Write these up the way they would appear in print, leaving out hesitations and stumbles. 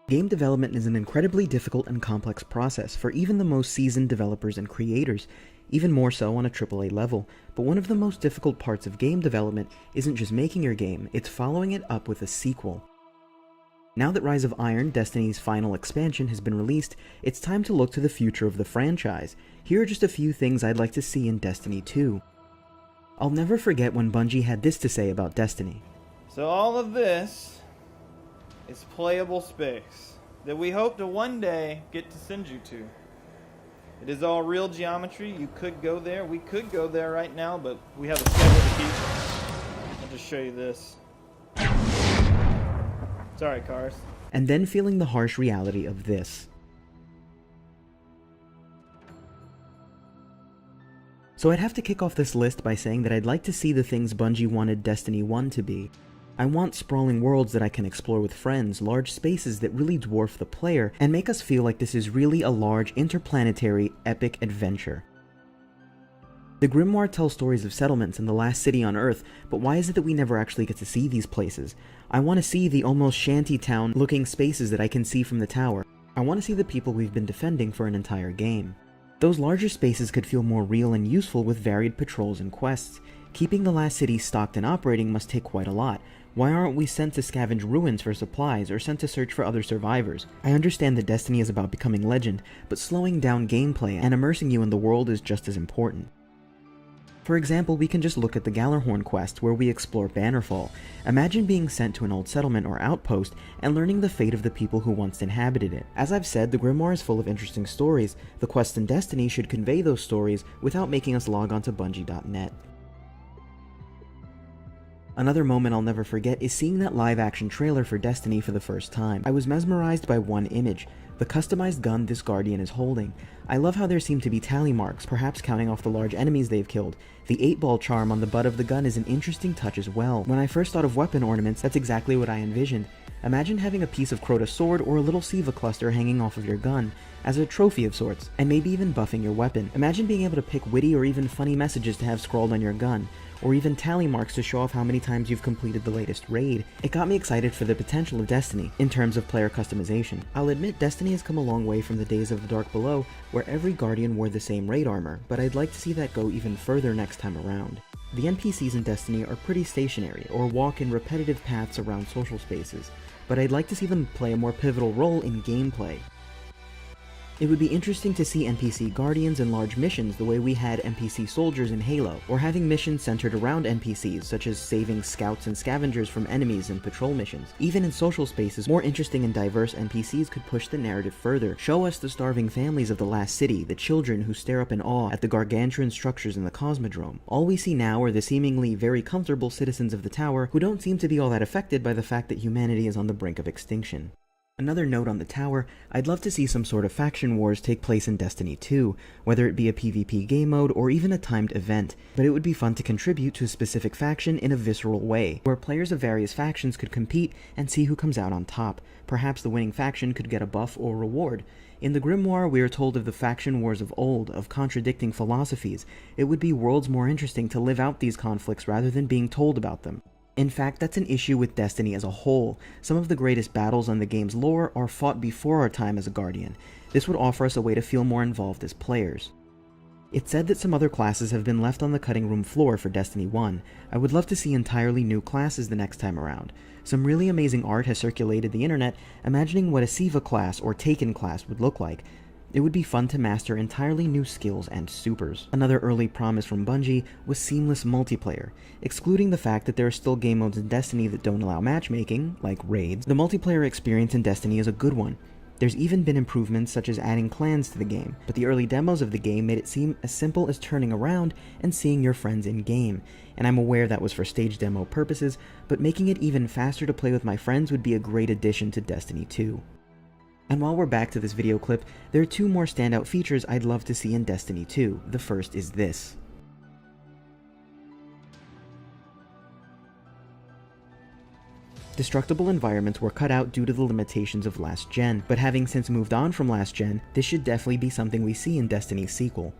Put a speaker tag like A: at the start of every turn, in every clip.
A: Game development is an incredibly difficult and complex process for even the most seasoned developers and creators, even more so on a AAA level, but one of the most difficult parts of game development isn't just making your game, it's following it up with a sequel. Now that Rise of Iron, Destiny's final expansion, has been released, it's time to look to the future of the franchise. Here are just a few things I'd like to see in Destiny 2. I'll never forget when Bungie had this to say about Destiny.
B: So all of this is playable space that we hope to one day get to send you to. It is all real geometry. You could go there. We could go there right now, but we have a schedule to keep. I'll just show you this. Sorry, cars.
A: And then feeling the harsh reality of this. So I'd have to kick off this list by saying that I'd like to see the things Bungie wanted Destiny 1 to be. I want sprawling worlds that I can explore with friends, large spaces that really dwarf the player, and make us feel like this is really a large, interplanetary, epic adventure. The Grimoire tells stories of settlements and the last city on Earth, but why is it that we never actually get to see these places? I want to see the almost shantytown looking spaces that I can see from the tower. I want to see the people we've been defending for an entire game. Those larger spaces could feel more real and useful with varied patrols and quests. Keeping the last city stocked and operating must take quite a lot. Why aren't we sent to scavenge ruins for supplies or sent to search for other survivors? I understand that Destiny is about becoming legend, but slowing down gameplay and immersing you in the world is just as important. For example, we can just look at the Gallarhorn quest where we explore Bannerfall. Imagine being sent to an old settlement or outpost and learning the fate of the people who once inhabited it. As I've said, the Grimoire is full of interesting stories. The quests in Destiny should convey those stories without making us log on to Bungie.net. Another moment I'll never forget is seeing that live-action trailer for Destiny for the first time. I was mesmerized by one image, the customized gun this Guardian is holding. I love how there seem to be tally marks, perhaps counting off the large enemies they've killed. The 8-ball charm on the butt of the gun is an interesting touch as well. When I first thought of weapon ornaments, that's exactly what I envisioned. Imagine having a piece of Crota's sword or a little Siva cluster hanging off of your gun, as a trophy of sorts, and maybe even buffing your weapon. Imagine being able to pick witty or even funny messages to have scrawled on your gun, or even tally marks to show off how many times you've completed the latest raid. It got me excited for the potential of Destiny, in terms of player customization. I'll admit Destiny has come a long way from the days of the Dark Below, where every Guardian wore the same raid armor, but I'd like to see that go even further next time around. The NPCs in Destiny are pretty stationary, or walk in repetitive paths around social spaces, but I'd like to see them play a more pivotal role in gameplay. It would be interesting to see NPC guardians in large missions the way we had NPC soldiers in Halo, or having missions centered around NPCs such as saving scouts and scavengers from enemies in patrol missions. Even in social spaces, more interesting and diverse NPCs could push the narrative further, show us the starving families of the last city, the children who stare up in awe at the gargantuan structures in the Cosmodrome. All we see now are the seemingly very comfortable citizens of the tower who don't seem to be all that affected by the fact that humanity is on the brink of extinction. Another note on the tower, I'd love to see some sort of faction wars take place in Destiny 2, whether it be a PvP game mode or even a timed event, but it would be fun to contribute to a specific faction in a visceral way, where players of various factions could compete and see who comes out on top. Perhaps the winning faction could get a buff or reward. In the Grimoire, we are told of the faction wars of old, of contradicting philosophies. It would be worlds more interesting to live out these conflicts rather than being told about them. In fact, that's an issue with Destiny as a whole. Some of the greatest battles on the game's lore are fought before our time as a Guardian. This would offer us a way to feel more involved as players. It's said that some other classes have been left on the cutting room floor for Destiny 1. I would love to see entirely new classes the next time around. Some really amazing art has circulated the internet, imagining what a Siva class or Taken class would look like. It would be fun to master entirely new skills and supers. Another early promise from Bungie was seamless multiplayer. Excluding the fact that there are still game modes in Destiny that don't allow matchmaking, like raids, the multiplayer experience in Destiny is a good one. There's even been improvements such as adding clans to the game, but the early demos of the game made it seem as simple as turning around and seeing your friends in-game. And I'm aware that was for stage demo purposes, but making it even faster to play with my friends would be a great addition to Destiny 2. And while we're back to this video clip, there are two more standout features I'd love to see in Destiny 2. The first is this. Destructible environments were cut out due to the limitations of last gen, but having since moved on from last gen, this should definitely be something we see in Destiny's sequel.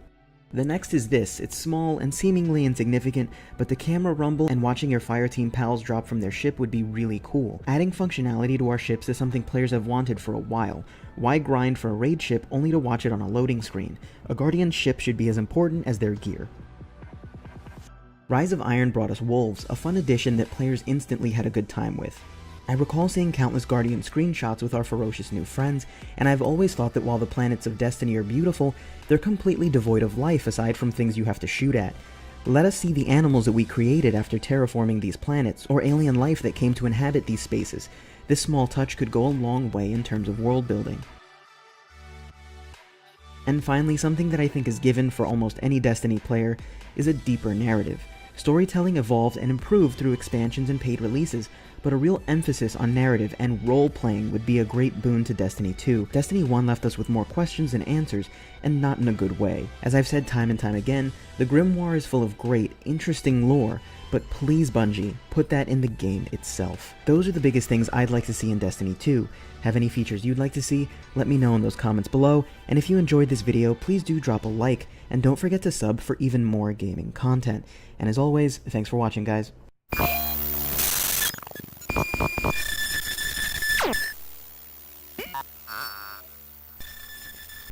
A: The next is this. It's small and seemingly insignificant, but the camera rumble and watching your fireteam pals drop from their ship would be really cool. Adding functionality to our ships is something players have wanted for a while. Why grind for a raid ship only to watch it on a loading screen? A Guardian's ship should be as important as their gear. Rise of Iron brought us Wolves, a fun addition that players instantly had a good time with. I recall seeing countless Guardian screenshots with our ferocious new friends, and I've always thought that while the planets of Destiny are beautiful, they're completely devoid of life aside from things you have to shoot at. Let us see the animals that we created after terraforming these planets, or alien life that came to inhabit these spaces. This small touch could go a long way in terms of world building. And finally, something that I think is given for almost any Destiny player is a deeper narrative. Storytelling evolved and improved through expansions and paid releases, but a real emphasis on narrative and role-playing would be a great boon to Destiny 2. Destiny 1 left us with more questions than answers, and not in a good way. As I've said time and time again, the Grimoire is full of great, interesting lore, but please Bungie, put that in the game itself. Those are the biggest things I'd like to see in Destiny 2. Have any features you'd like to see? Let me know in those comments below, and if you enjoyed this video, please do drop a like, and don't forget to sub for even more gaming content. And as always, thanks for watching, guys.